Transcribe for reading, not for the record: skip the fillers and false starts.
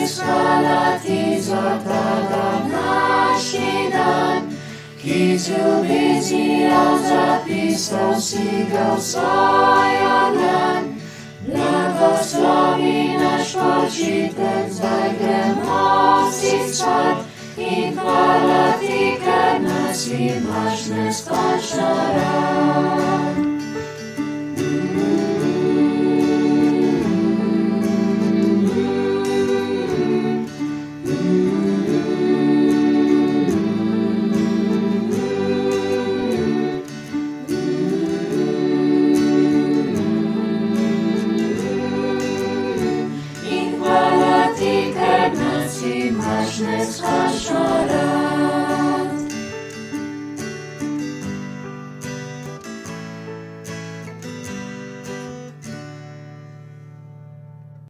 Ti zatada naši dan, ki ti obeziral, zapisal si ga v svojo dlan. Blagoslovi naš počitek, zdaj gremo si spat, in hvala ti, ker nas imaš neskončno rad.